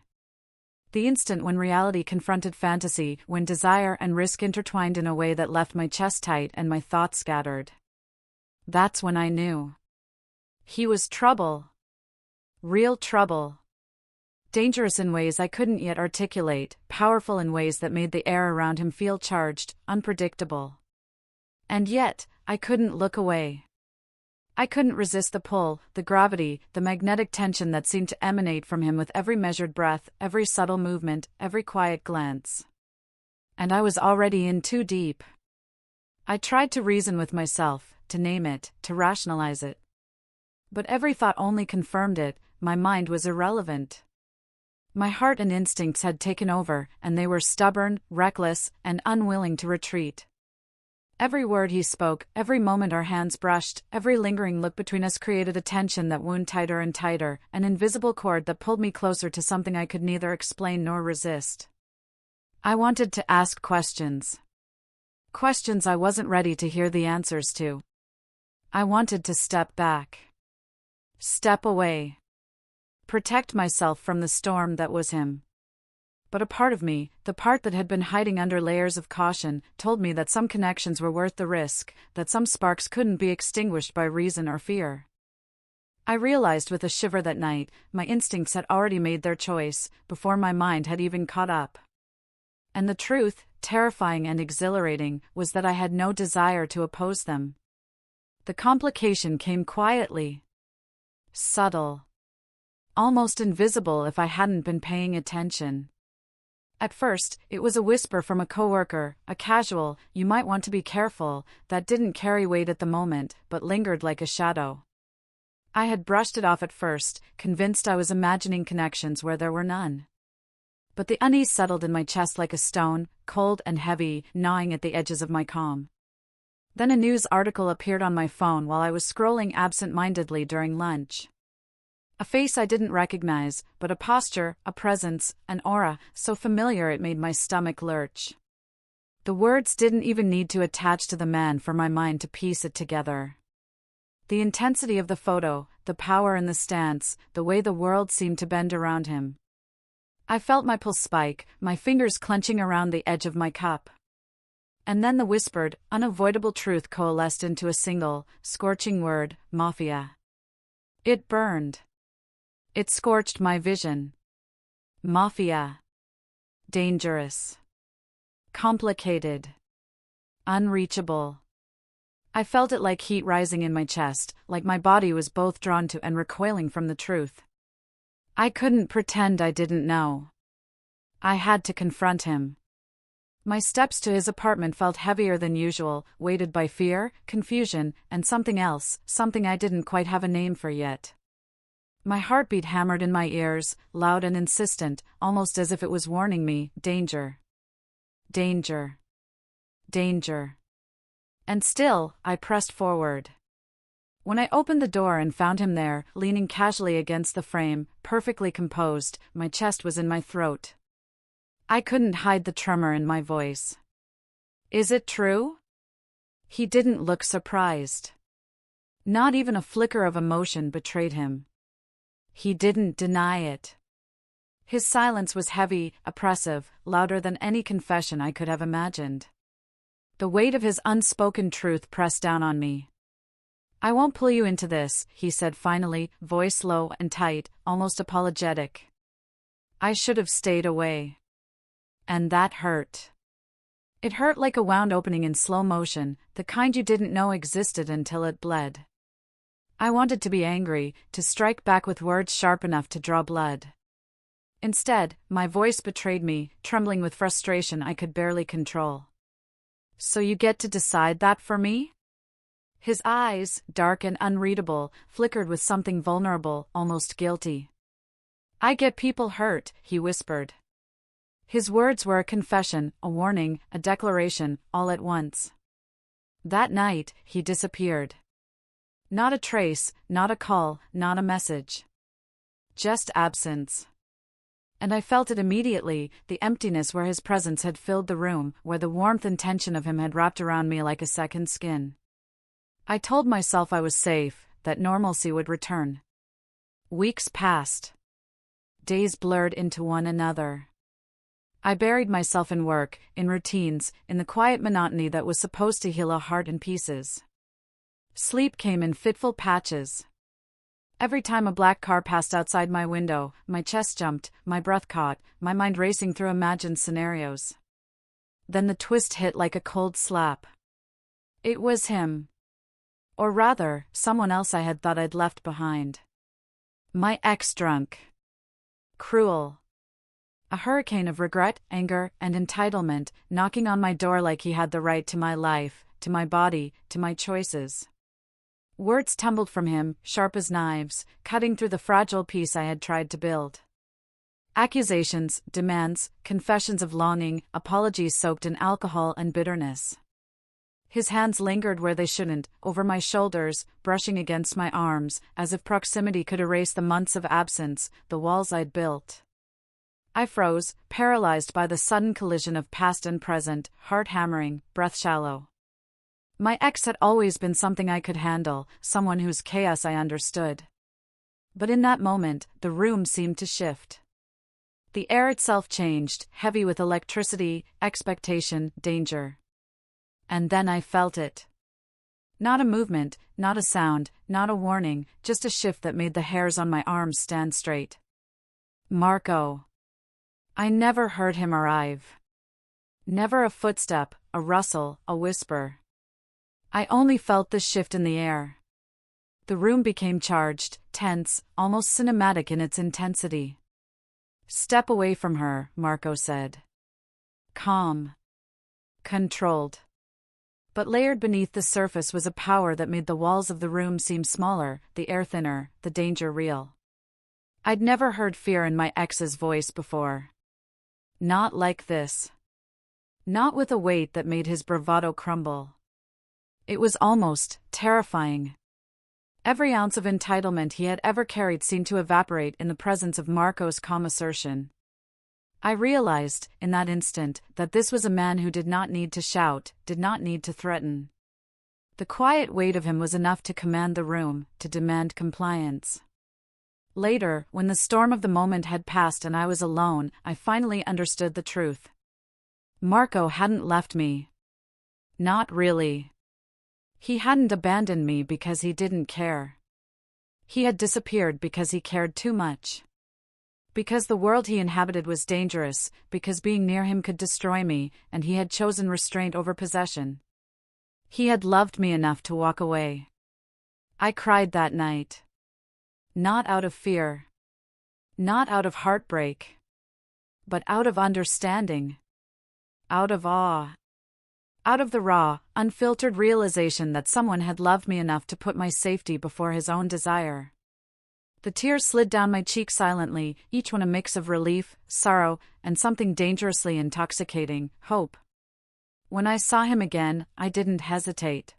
S1: The instant when reality confronted fantasy, when desire and risk intertwined in a way that left my chest tight and my thoughts scattered. That's when I knew. He was trouble. Real trouble. Dangerous in ways I couldn't yet articulate, powerful in ways that made the air around him feel charged, unpredictable. And yet, I couldn't look away. I couldn't resist the pull, the gravity, the magnetic tension that seemed to emanate from him with every measured breath, every subtle movement, every quiet glance. And I was already in too deep. I tried to reason with myself, to name it, to rationalize it. But every thought only confirmed it, my mind was irrelevant. My heart and instincts had taken over, and they were stubborn, reckless, and unwilling to retreat. Every word he spoke, every moment our hands brushed, every lingering look between us created a tension that wound tighter and tighter, an invisible cord that pulled me closer to something I could neither explain nor resist. I wanted to ask questions. Questions I wasn't ready to hear the answers to. I wanted to step back. Step away. Protect myself from the storm that was him. But a part of me, the part that had been hiding under layers of caution, told me that some connections were worth the risk, that some sparks couldn't be extinguished by reason or fear. I realized with a shiver that night, my instincts had already made their choice, before my mind had even caught up. And the truth, terrifying and exhilarating, was that I had no desire to oppose them. The complication came quietly. Subtle. Almost invisible if I hadn't been paying attention. At first, it was a whisper from a coworker, a casual, "You might want to be careful," that didn't carry weight at the moment, but lingered like a shadow. I had brushed it off at first, convinced I was imagining connections where there were none. But the unease settled in my chest like a stone, cold and heavy, gnawing at the edges of my calm. Then a news article appeared on my phone while I was scrolling absent-mindedly during lunch. A face I didn't recognize, but a posture, a presence, an aura, so familiar it made my stomach lurch. The words didn't even need to attach to the man for my mind to piece it together. The intensity of the photo, the power in the stance, the way the world seemed to bend around him. I felt my pulse spike, my fingers clenching around the edge of my cup. And then the whispered, unavoidable truth coalesced into a single, scorching word: Mafia. It burned. It scorched my vision. Mafia. Dangerous. Complicated. Unreachable. I felt it like heat rising in my chest, like my body was both drawn to and recoiling from the truth. I couldn't pretend I didn't know. I had to confront him. My steps to his apartment felt heavier than usual, weighted by fear, confusion, and something else, something I didn't quite have a name for yet. My heartbeat hammered in my ears, loud and insistent, almost as if it was warning me, danger. Danger. Danger. And still, I pressed forward. When I opened the door and found him there, leaning casually against the frame, perfectly composed, my chest was in my throat. I couldn't hide the tremor in my voice. "Is it true?" He didn't look surprised. Not even a flicker of emotion betrayed him. He didn't deny it. His silence was heavy, oppressive, louder than any confession I could have imagined. The weight of his unspoken truth pressed down on me. "I won't pull you into this," he said finally, voice low and tight, almost apologetic. I should have stayed away. And that hurt. It hurt like a wound opening in slow motion, the kind you didn't know existed until it bled. I wanted to be angry, to strike back with words sharp enough to draw blood. Instead, my voice betrayed me, trembling with frustration I could barely control. "So you get to decide that for me?" His eyes, dark and unreadable, flickered with something vulnerable, almost guilty. "I get people hurt," he whispered. His words were a confession, a warning, a declaration, all at once. That night, he disappeared. Not a trace, not a call, not a message. Just absence. And I felt it immediately, the emptiness where his presence had filled the room, where the warmth and tension of him had wrapped around me like a second skin. I told myself I was safe, that normalcy would return. Weeks passed. Days blurred into one another. I buried myself in work, in routines, in the quiet monotony that was supposed to heal a heart in pieces. Sleep came in fitful patches. Every time a black car passed outside my window, my chest jumped, my breath caught, my mind racing through imagined scenarios. Then the twist hit like a cold slap. It was him. Or rather, someone else I had thought I'd left behind. My ex-drunk. Cruel. A hurricane of regret, anger, and entitlement, knocking on my door like he had the right to my life, to my body, to my choices. Words tumbled from him, sharp as knives, cutting through the fragile peace I had tried to build. Accusations, demands, confessions of longing, apologies soaked in alcohol and bitterness. His hands lingered where they shouldn't, over my shoulders, brushing against my arms, as if proximity could erase the months of absence, the walls I'd built. I froze, paralyzed by the sudden collision of past and present, heart hammering, breath shallow. My ex had always been something I could handle, someone whose chaos I understood. But in that moment, the room seemed to shift. The air itself changed, heavy with electricity, expectation, danger. And then I felt it. Not a movement, not a sound, not a warning, just a shift that made the hairs on my arms stand straight. Marco. I never heard him arrive. Never a footstep, a rustle, a whisper. I only felt the shift in the air. The room became charged, tense, almost cinematic in its intensity. Step away from her, Marco said. Calm. Controlled. But layered beneath the surface was a power that made the walls of the room seem smaller, the air thinner, the danger real. I'd never heard fear in my ex's voice before. Not like this. Not with a weight that made his bravado crumble. It was almost terrifying. Every ounce of entitlement he had ever carried seemed to evaporate in the presence of Marco's calm assertion. I realized, in that instant, that this was a man who did not need to shout, did not need to threaten. The quiet weight of him was enough to command the room, to demand compliance. Later, when the storm of the moment had passed and I was alone, I finally understood the truth. Marco hadn't left me. Not really. He hadn't abandoned me because he didn't care. He had disappeared because he cared too much. Because the world he inhabited was dangerous, because being near him could destroy me, and he had chosen restraint over possession. He had loved me enough to walk away. I cried that night. Not out of fear. Not out of heartbreak. But out of understanding. Out of awe. Out of the raw, unfiltered realization that someone had loved me enough to put my safety before his own desire. The tears slid down my cheeks silently, each one a mix of relief, sorrow, and something dangerously intoxicating, hope. When I saw him again, I didn't hesitate.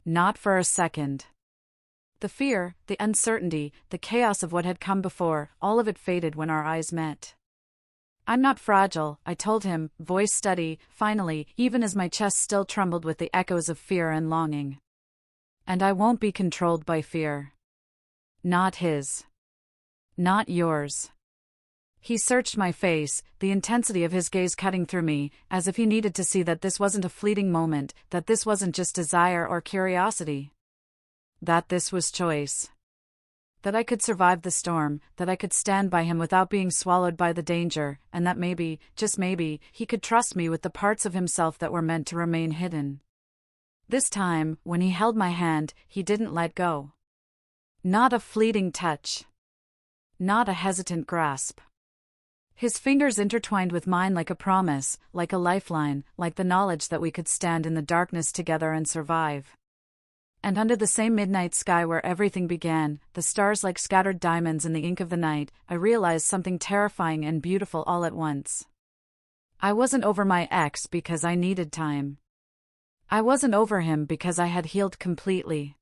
S1: Not for a second. The fear, the uncertainty, the chaos of what had come before, all of it faded when our eyes met. I'm not fragile, I told him, voice steady, finally, even as my chest still trembled with the echoes of fear and longing. And I won't be controlled by fear. Not his. Not yours. He searched my face, the intensity of his gaze cutting through me, as if he needed to see that this wasn't a fleeting moment, that this wasn't just desire or curiosity. That this was choice. That I could survive the storm, that I could stand by him without being swallowed by the danger, and that maybe, just maybe, he could trust me with the parts of himself that were meant to remain hidden. This time, when he held my hand, he didn't let go. Not a fleeting touch. Not a hesitant grasp. His fingers intertwined with mine like a promise, like a lifeline, like the knowledge that we could stand in the darkness together and survive. And under the same midnight sky where everything began, the stars like scattered diamonds in the ink of the night, I realized something terrifying and beautiful all at once. I wasn't over my ex because I needed time. I wasn't over him because I had healed completely.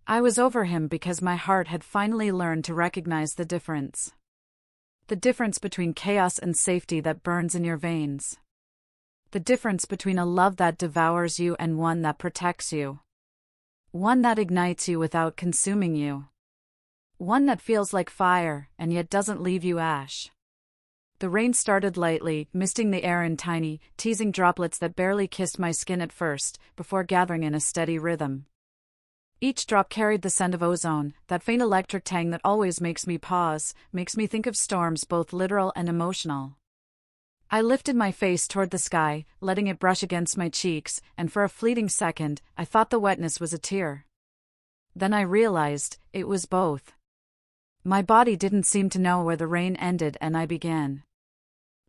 S1: I was over him because my heart had finally learned to recognize the difference. The difference between chaos and safety that burns in your veins. The difference between a love that devours you and one that protects you. One that ignites you without consuming you. One that feels like fire, and yet doesn't leave you ash. The rain started lightly, misting the air in tiny, teasing droplets that barely kissed my skin at first, before gathering in a steady rhythm. Each drop carried the scent of ozone, that faint electric tang that always makes me pause, makes me think of storms both literal and emotional. I lifted my face toward the sky, letting it brush against my cheeks, and for a fleeting second, I thought the wetness was a tear. Then I realized, it was both. My body didn't seem to know where the rain ended and I began.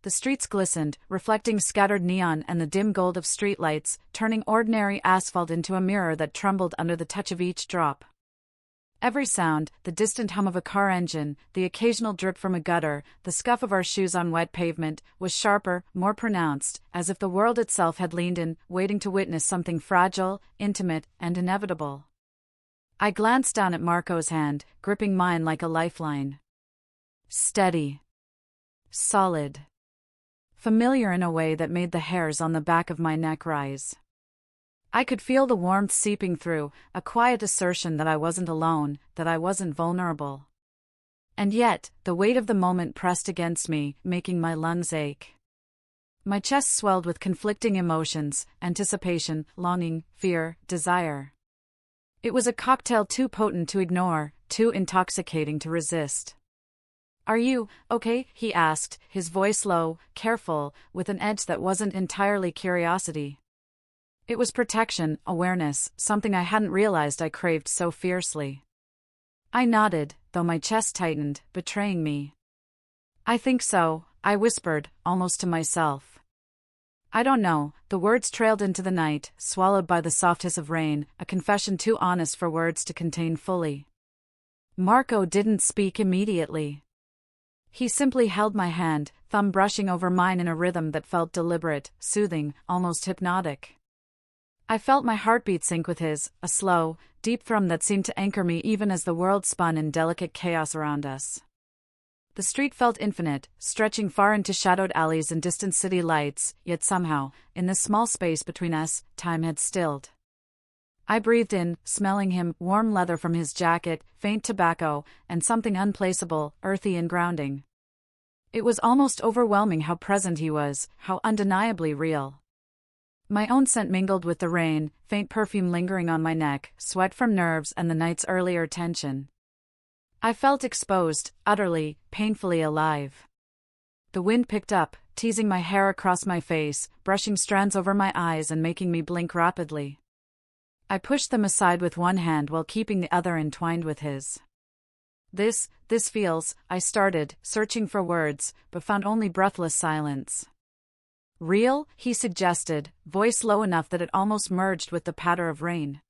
S1: The streets glistened, reflecting scattered neon and the dim gold of streetlights, turning ordinary asphalt into a mirror that trembled under the touch of each drop. Every sound, the distant hum of a car engine, the occasional drip from a gutter, the scuff of our shoes on wet pavement, was sharper, more pronounced, as if the world itself had leaned in, waiting to witness something fragile, intimate, and inevitable. I glanced down at Marco's hand, gripping mine like a lifeline. Steady. Solid. Familiar in a way that made the hairs on the back of my neck rise. I could feel the warmth seeping through, a quiet assertion that I wasn't alone, that I wasn't vulnerable. And yet, the weight of the moment pressed against me, making my lungs ache. My chest swelled with conflicting emotions: anticipation, longing, fear, desire. It was a cocktail too potent to ignore, too intoxicating to resist. "Are you okay?" he asked, his voice low, careful, with an edge that wasn't entirely curiosity. It was protection, awareness, something I hadn't realized I craved so fiercely. I nodded, though my chest tightened, betraying me. "I think so," I whispered, almost to myself. "I don't know." The words trailed into the night, swallowed by the soft hiss of rain, a confession too honest for words to contain fully. Marco didn't speak immediately. He simply held my hand, thumb brushing over mine in a rhythm that felt deliberate, soothing, almost hypnotic. I felt my heartbeat sync with his, a slow, deep thrum that seemed to anchor me even as the world spun in delicate chaos around us. The street felt infinite, stretching far into shadowed alleys and distant city lights, yet somehow, in this small space between us, time had stilled. I breathed in, smelling him, warm leather from his jacket, faint tobacco, and something unplaceable, earthy and grounding. It was almost overwhelming how present he was, how undeniably real. My own scent mingled with the rain, faint perfume lingering on my neck, sweat from nerves and the night's earlier tension. I felt exposed, utterly, painfully alive. The wind picked up, teasing my hair across my face, brushing strands over my eyes and making me blink rapidly. I pushed them aside with one hand while keeping the other entwined with his. This feels," I started, searching for words, but found only breathless silence. "Real?" he suggested, voice low enough that it almost merged with the patter of rain.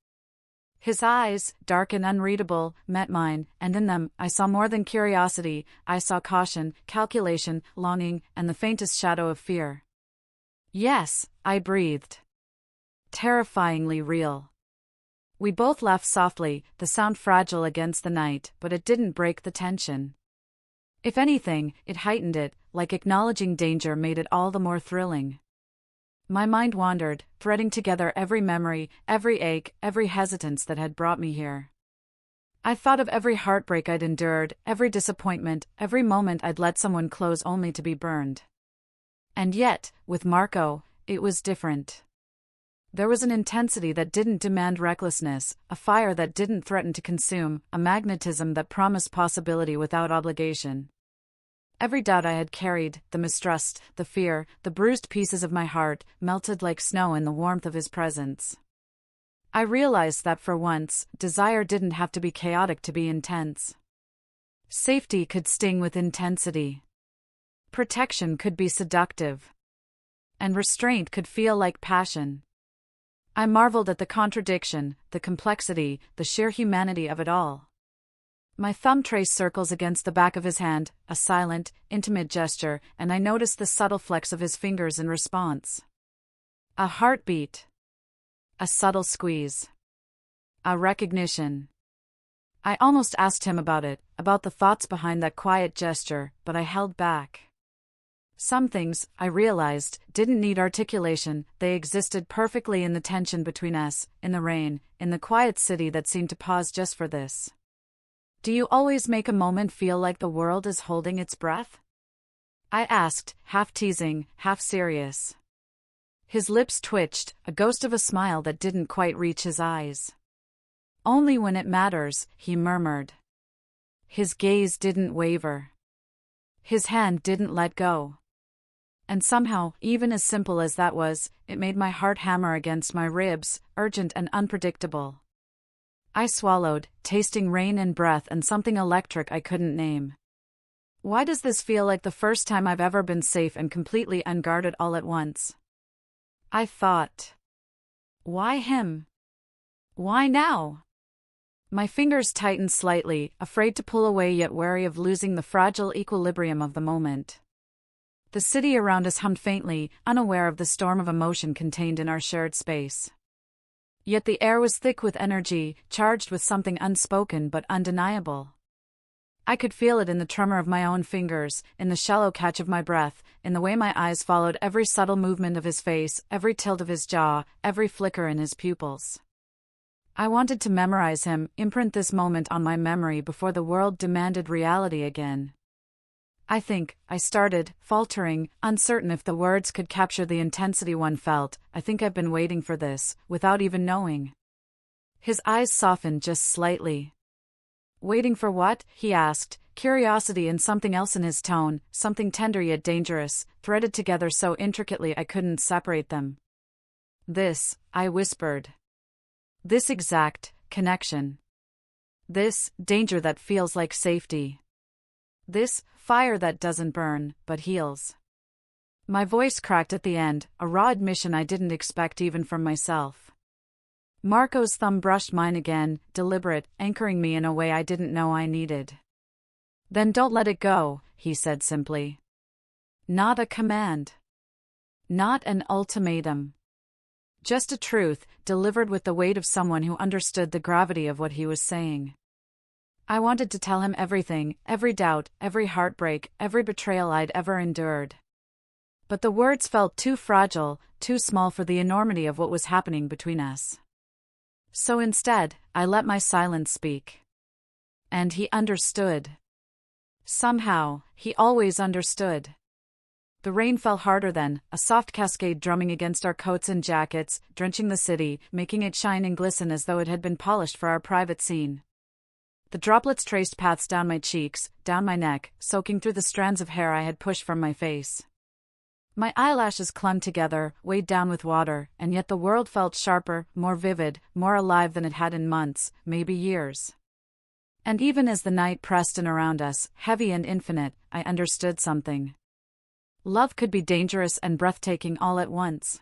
S1: His eyes, dark and unreadable, met mine, and in them, I saw more than curiosity. I saw caution, calculation, longing, and the faintest shadow of fear. "Yes," I breathed. "Terrifyingly real." We both laughed softly, the sound fragile against the night, but it didn't break the tension. If anything, it heightened it, like acknowledging danger made it all the more thrilling. My mind wandered, threading together every memory, every ache, every hesitance that had brought me here. I thought of every heartbreak I'd endured, every disappointment, every moment I'd let someone close only to be burned. And yet, with Marco, it was different. There was an intensity that didn't demand recklessness, a fire that didn't threaten to consume, a magnetism that promised possibility without obligation. Every doubt I had carried, the mistrust, the fear, the bruised pieces of my heart, melted like snow in the warmth of his presence. I realized that for once, desire didn't have to be chaotic to be intense. Safety could sting with intensity. Protection could be seductive. And restraint could feel like passion. I marveled at the contradiction, the complexity, the sheer humanity of it all. My thumb traced circles against the back of his hand, a silent, intimate gesture, and I noticed the subtle flex of his fingers in response. A heartbeat. A subtle squeeze. A recognition. I almost asked him about it, about the thoughts behind that quiet gesture, but I held back. Some things, I realized, didn't need articulation. They existed perfectly in the tension between us, in the rain, in the quiet city that seemed to pause just for this. "Do you always make a moment feel like the world is holding its breath?" I asked, half teasing, half serious. His lips twitched, a ghost of a smile that didn't quite reach his eyes. "Only when it matters," he murmured. His gaze didn't waver. His hand didn't let go. And somehow, even as simple as that was, it made my heart hammer against my ribs, urgent and unpredictable. I swallowed, tasting rain and breath and something electric I couldn't name. Why does this feel like the first time I've ever been safe and completely unguarded all at once? I thought. Why him? Why now? My fingers tightened slightly, afraid to pull away yet wary of losing the fragile equilibrium of the moment. The city around us hummed faintly, unaware of the storm of emotion contained in our shared space. Yet the air was thick with energy, charged with something unspoken but undeniable. I could feel it in the tremor of my own fingers, in the shallow catch of my breath, in the way my eyes followed every subtle movement of his face, every tilt of his jaw, every flicker in his pupils. I wanted to memorize him, imprint this moment on my memory before the world demanded reality again. I started, faltering, uncertain if the words could capture the intensity one felt. I think I've been waiting for this, without even knowing. His eyes softened just slightly. Waiting for what? He asked, curiosity and something else in his tone, something tender yet dangerous, threaded together so intricately I couldn't separate them. This, I whispered. This exact connection. This danger that feels like safety. This fire that doesn't burn, but heals. My voice cracked at the end, a raw admission I didn't expect even from myself. Marco's thumb brushed mine again, deliberate, anchoring me in a way I didn't know I needed. Then don't let it go, he said simply. Not a command. Not an ultimatum. Just a truth, delivered with the weight of someone who understood the gravity of what he was saying. I wanted to tell him everything, every doubt, every heartbreak, every betrayal I'd ever endured. But the words felt too fragile, too small for the enormity of what was happening between us. So instead, I let my silence speak. And he understood. Somehow, he always understood. The rain fell harder then, a soft cascade drumming against our coats and jackets, drenching the city, making it shine and glisten as though it had been polished for our private scene. The droplets traced paths down my cheeks, down my neck, soaking through the strands of hair I had pushed from my face. My eyelashes clung together, weighed down with water, and yet the world felt sharper, more vivid, more alive than it had in months, maybe years. And even as the night pressed in around us, heavy and infinite, I understood something. Love could be dangerous and breathtaking all at once.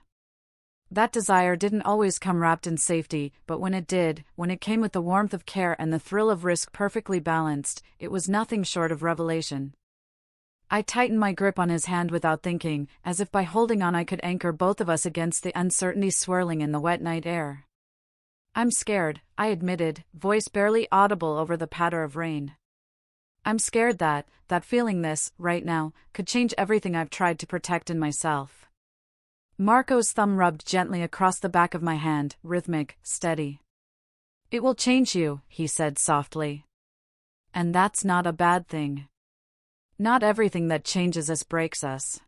S1: That desire didn't always come wrapped in safety, but when it did, when it came with the warmth of care and the thrill of risk perfectly balanced, it was nothing short of revelation. I tightened my grip on his hand without thinking, as if by holding on I could anchor both of us against the uncertainty swirling in the wet night air. I'm scared, I admitted, voice barely audible over the patter of rain. I'm scared that feeling this, right now, could change everything I've tried to protect in myself. Marco's thumb rubbed gently across the back of my hand, rhythmic, steady. It will change you, he said softly. And that's not a bad thing. Not everything that changes us breaks us.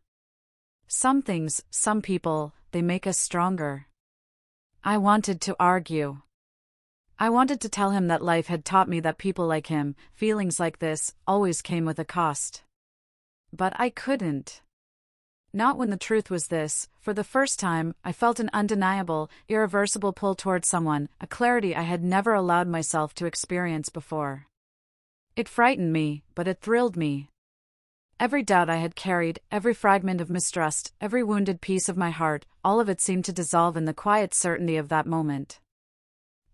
S1: Some things, some people, they make us stronger. I wanted to argue. I wanted to tell him that life had taught me that people like him, feelings like this, always came with a cost. But I couldn't. Not when the truth was this. For the first time, I felt an undeniable, irreversible pull toward someone, a clarity I had never allowed myself to experience before. It frightened me, but it thrilled me. Every doubt I had carried, every fragment of mistrust, every wounded piece of my heart, all of it seemed to dissolve in the quiet certainty of that moment.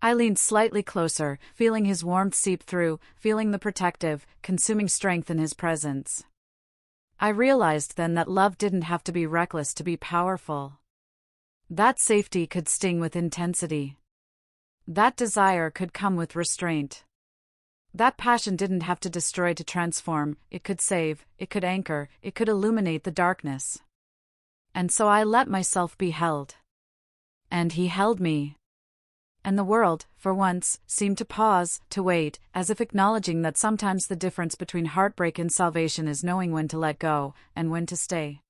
S1: I leaned slightly closer, feeling his warmth seep through, feeling the protective, consuming strength in his presence. I realized then that love didn't have to be reckless to be powerful. That safety could sting with intensity. That desire could come with restraint. That passion didn't have to destroy to transform, it could save, it could anchor, it could illuminate the darkness. And so I let myself be held. And he held me. And the world, for once, seemed to pause, to wait, as if acknowledging that sometimes the difference between heartbreak and salvation is knowing when to let go, and when to stay.